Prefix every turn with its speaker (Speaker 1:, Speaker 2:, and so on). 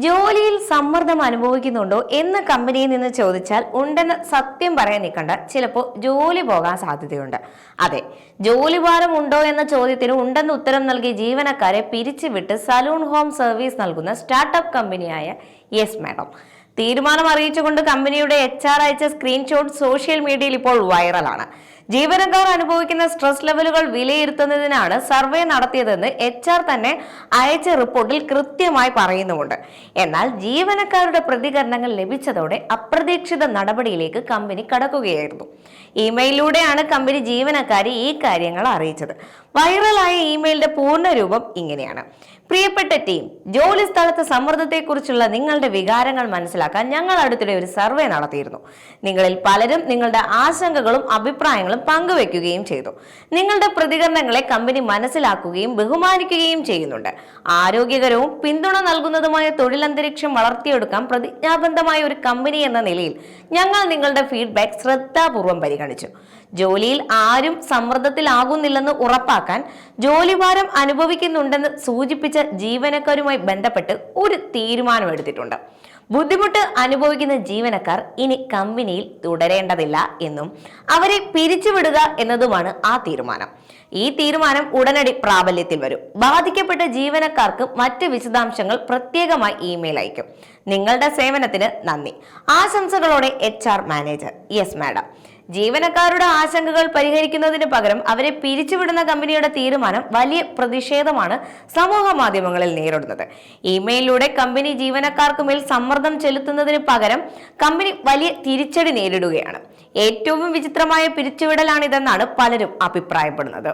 Speaker 1: ജോലിയിൽ സമ്മർദ്ദം അനുഭവിക്കുന്നുണ്ടോ എന്ന് കമ്പനിയിൽ നിന്ന് ചോദിച്ചാൽ ഉണ്ടെന്ന് സത്യം പറയാൻ നിൽക്കണ്ട, ചിലപ്പോൾ ജോലി പോകാൻ സാധ്യതയുണ്ട്. അതെ, ജോലി ഭാരം ഉണ്ടോ എന്ന ചോദ്യത്തിന് ഉണ്ടെന്ന് ഉത്തരം നൽകി ജീവനക്കാരെ പിരിച്ചുവിട്ട് സലൂൺ ഹോം സർവീസ് നൽകുന്ന സ്റ്റാർട്ടപ്പ് കമ്പനിയായ യെസ് മാഡം തീരുമാനം അറിയിച്ചുകൊണ്ട് കമ്പനിയുടെ HR അയച്ച സ്ക്രീൻഷോട്ട് സോഷ്യൽ മീഡിയയിൽ ഇപ്പോൾ വൈറലാണ്. ജീവനക്കാർ അനുഭവിക്കുന്ന സ്ട്രെസ് ലെവലുകൾ വിലയിരുത്തുന്നതിനാണ് സർവേ നടത്തിയതെന്ന് HR തന്നെ അയച്ച റിപ്പോർട്ടിൽ കൃത്യമായി പറയുന്നുമുണ്ട്. എന്നാൽ ജീവനക്കാരുടെ പ്രതികരണങ്ങൾ ലഭിച്ചതോടെ അപ്രതീക്ഷിത നടപടിയിലേക്ക് കമ്പനി കടക്കുകയായിരുന്നു. ഇമെയിലൂടെയാണ് കമ്പനി ജീവനക്കാരെ ഈ കാര്യങ്ങൾ അറിയിച്ചത്. വൈറലായ ഇമെയിലിന്റെ പൂർണ്ണരൂപം ഇങ്ങനെയാണ്: പ്രിയപ്പെട്ട ടീം, ജോലി സ്ഥലത്ത് സമ്മർദ്ദത്തെക്കുറിച്ചുള്ള നിങ്ങളുടെ വികാരങ്ങൾ മനസ്സിലാക്കാൻ ഞങ്ങൾ അടുത്തിടെ ഒരു സർവേ നടത്തിയിരുന്നു. നിങ്ങളിൽ പലരും നിങ്ങളുടെ ആശങ്കകളും അഭിപ്രായങ്ങളും പങ്കുവെക്കുകയും ചെയ്തു. നിങ്ങളുടെ പ്രതികരണങ്ങളെ കമ്പനി മനസ്സിലാക്കുകയും ബഹുമാനിക്കുകയും ചെയ്യുന്നുണ്ട്. ആരോഗ്യകരവും പിന്തുണ നൽകുന്നതുമായ തൊഴിലന്തരീക്ഷം വളർത്തിയെടുക്കാൻ പ്രതിജ്ഞാബദ്ധമായ ഒരു കമ്പനി എന്ന നിലയിൽ ഞങ്ങൾ നിങ്ങളുടെ ഫീഡ്ബാക്ക് ശ്രദ്ധാപൂർവം പരിഗണിച്ചു. ജോലിയിൽ ആരും സമ്മർദ്ദത്തിലാകുന്നില്ലെന്ന് ഉറപ്പാക്കാൻ, ജോലിഭാരം അനുഭവിക്കുന്നുണ്ടെന്ന് സൂചിപ്പിച്ച ജീവനക്കാരുമായി ബന്ധപ്പെട്ട് ഒരു തീരുമാനമെടുത്തിട്ടുണ്ട്. ബുദ്ധിമുട്ട് അനുഭവിക്കുന്ന ജീവനക്കാർ ഇനി കമ്പനിയിൽ തുടരേണ്ടതില്ല എന്നും അവരെ പിരിച്ചുവിടുക എന്നതുമാണ് ആ തീരുമാനം. ഈ തീരുമാനം ഉടനടി പ്രാബല്യത്തിൽ വരും. ബാധിക്കപ്പെട്ട ജീവനക്കാർക്ക് മറ്റ് വിശദാംശങ്ങൾ പ്രത്യേകമായി ഇമെയിൽ അയക്കും. നിങ്ങളുടെ സേവനത്തിന് നന്ദി. ആശംസകളോടെ HR മാനേജർ, യെസ് മാഡം. ജീവനക്കാരുടെ ആശങ്കകൾ പരിഹരിക്കുന്നതിന് പകരം അവരെ പിരിച്ചുവിടുന്ന കമ്പനിയുടെ തീരുമാനം വലിയ പ്രതിഷേധമാണ് സമൂഹ മാധ്യമങ്ങളിൽ നേരിടുന്നത്. ഇമെയിലിലൂടെ കമ്പനി ജീവനക്കാർക്ക് മേൽ സമ്മർദ്ദം ചെലുത്തുന്നതിന് പകരം കമ്പനി വലിയ തിരിച്ചടി നേരിടുകയാണ്. ഏറ്റവും വിചിത്രമായ പിരിച്ചുവിടലാണിതെന്നാണ് പലരും അഭിപ്രായപ്പെടുന്നത്.